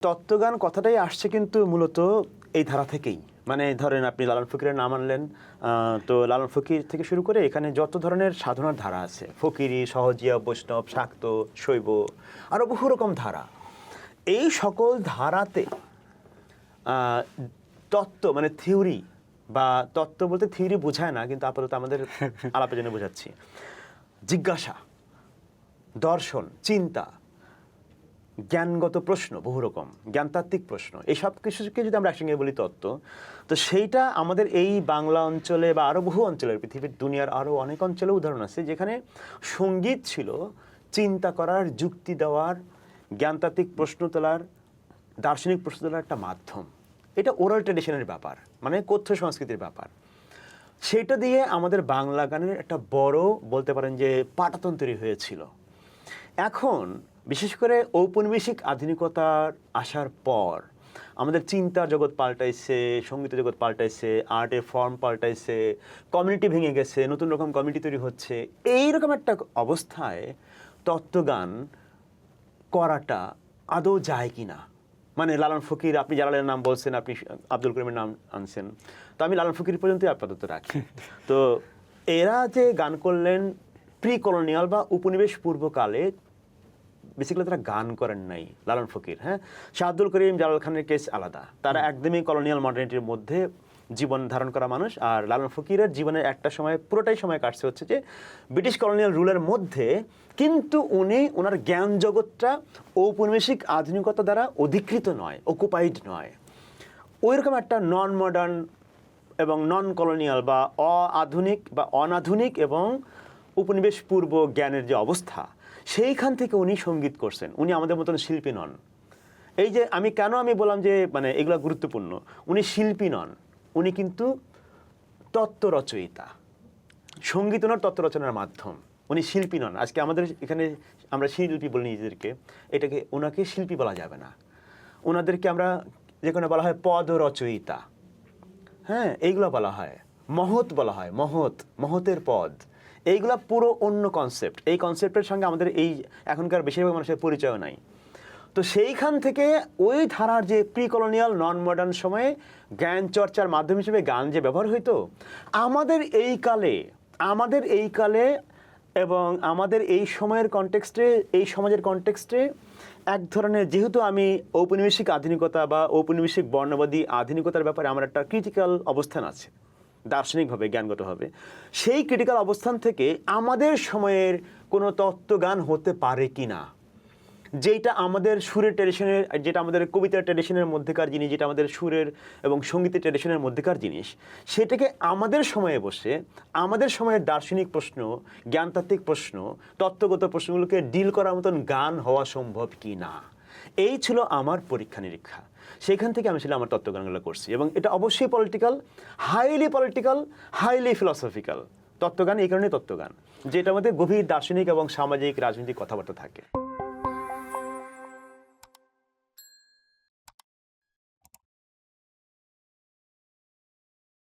তত্ত্বগান কথাটাই আসছে কিন্তু মূলত এই ধারা থেকেই। মানে ধরেন আপনি লালন ফকিরের নাম আনলেন, তো লালন ফকির থেকে শুরু করে এখানে যত ধরনের সাধনার ধারা আছে, ফকিরি, সহজিয়া, বৈষ্ণব, শাক্ত, শৈব, আরও বহু রকম ধারা, এই সকল ধারাতে তত্ত্ব মানে থিওরি, বা তত্ত্ব বলতে থিওরি বোঝায় না, কিন্তু আপাতত আমাদের আলাপের জন্য বোঝাচ্ছি, জিজ্ঞাসা, দর্শন, চিন্তা, জ্ঞানগত প্রশ্ন, বহু রকম জ্ঞানতাত্ত্বিক প্রশ্ন, এইসব কিছুকে যদি আমরা একসঙ্গে বলি তত্ত্ব, তো সেইটা আমাদের এই বাংলা অঞ্চলে বা আরও বহু অঞ্চলের, পৃথিবীর দুনিয়ার আরও অনেক অঞ্চলে উদাহরণ আছে যেখানে সঙ্গীত ছিল চিন্তা করার, যুক্তি দেওয়ার, জ্ঞানতাত্ত্বিক প্রশ্ন তোলার, দার্শনিক প্রশ্ন তোলার একটা মাধ্যম। এটা ওরাল ট্র্যাডিশনের ব্যাপার, মানে কথ্য সংস্কৃতির ব্যাপার। সেটা দিয়ে আমাদের বাংলা গানের একটা বড়, বলতে পারেন যে, পাটাতন তৈরি হয়েছিল। এখন বিশেষ করে ঔপনিবেশিক আধুনিকতার আসার পর আমাদের চিন্তার জগৎ পাল্টাইছে, সঙ্গীতের জগৎ পাল্টাইছে, আর্টের ফর্ম পাল্টাইছে, কমিউনিটি ভেঙে গেছে, নতুন রকম কমিউনিটি তৈরি হচ্ছে। এইরকম একটা অবস্থায় তত্ত্বগান করাটা আদৌ যায় কি না? মানে লালন ফকির, আপনি জালালের নাম বলছেন, আপনি আব্দুল করিমের নাম আনছেন, তো আমি লালন ফকির পর্যন্তই আপাতত রাখি। তো এরা যে গান করলেন প্রি কলোনিয়াল বা উপনিবেশ পূর্বকালে, বেসিক্যালি তারা গান করেন নাই লালন ফকির। হ্যাঁ, শাহ আব্দুল করিম, জালাল খানের কেস আলাদা, তারা একদমই কলোনিয়াল মডার্নিটির মধ্যে জীবন ধারণ করা মানুষ। আর লালন ফকিরের জীবনের একটা সময়, পুরোটাই সময় কাটছে হচ্ছে যে ব্রিটিশ কলোনিয়াল রুলের মধ্যে, কিন্তু উনি ওনার জ্ঞান জগৎটা ঔপনিবেশিক আধুনিকতা দ্বারা অধিকৃত নয়, অকুপাইড নয়। ওই রকম একটা নন মডার্ন এবং নন কলোনিয়াল বা অআধুনিক বা অনাধুনিক এবং উপনিবেশ পূর্ব জ্ঞানের যে অবস্থা, সেইখান থেকে উনি সঙ্গীত করছেন। উনি আমাদের মতন শিল্পী নন। এই যে আমি বললাম যে মানে এগুলো গুরুত্বপূর্ণ, উনি শিল্পী নন, উনি কিন্তু তত্ত্ব রচয়িতা। সঙ্গীত ওনার তত্ত্ব রচনার মাধ্যম, উনি শিল্পী নন। আজকে আমাদের এখানে আমরা শিল্পী বলি নিজেদেরকে, এটাকে ওনাকে শিল্পী বলা যাবে না। ওনাদেরকে আমরা যেখানে বলা হয় পদ রচয়িতা, হ্যাঁ, এইগুলো বলা হয়, মহৎ বলা হয়, মহতের পদ, এইগুলা পুরো অন্য কনসেপ্ট। এই কনসেপ্টের সঙ্গে আমাদের এই এখনকার বেশিরভাগ মানুষের পরিচয় নাই। তো সেইখান থেকে ওই ধারার যে প্রি কলোনিয়াল নন মডার্ন সময়ে জ্ঞান চর্চার মাধ্যম হিসেবে গান যে ব্যবহার হইতো, আমাদের এই কালে এবং আমাদের এই সময়ের কনটেক্সটে, এই সমাজের কনটেক্সটে এক ধরনের, যেহেতু আমি ঔপনিবেশিক আধুনিকতা বা ঔপনিবেশিক বর্ণবাদী আধুনিকতার ব্যাপারে আমার একটা ক্রিটিক্যাল অবস্থান আছে দার্শনিকভাবে, জ্ঞানগতভাবে, সেই ক্রিটিক্যাল অবস্থান থেকে আমাদের সময়ের কোনো তত্ত্বগান হতে পারে কি না, যেটা আমাদের সুরের ট্র্যাডিশনের, যেটা আমাদের কবিতার ট্র্যাডিশনের মধ্যেকার জিনিস, যেটা আমাদের সুরের এবং সঙ্গীতের ট্র্যাডিশনের মধ্যেকার জিনিস, সেটাকে আমাদের সময়ে বসে আমাদের সময়ের দার্শনিক প্রশ্ন, জ্ঞানতাত্ত্বিক প্রশ্ন, তত্ত্বগত প্রশ্নগুলোকে ডিল করার মতন গান হওয়া সম্ভব কি না, এই ছিল আমার পরীক্ষা নিরীক্ষা। সেখান থেকে আমি আমার তত্ত্বগানগুলো করছি, এবং এটা অবশ্যই পলিটিক্যাল, হাইলি ফিলসফিক্যাল তত্ত্বগান। এই কারণে তত্ত্বগান, যেটার মধ্যে গভীর দার্শনিক এবং সামাজিক রাজনৈতিক কথাবার্তা থাকে।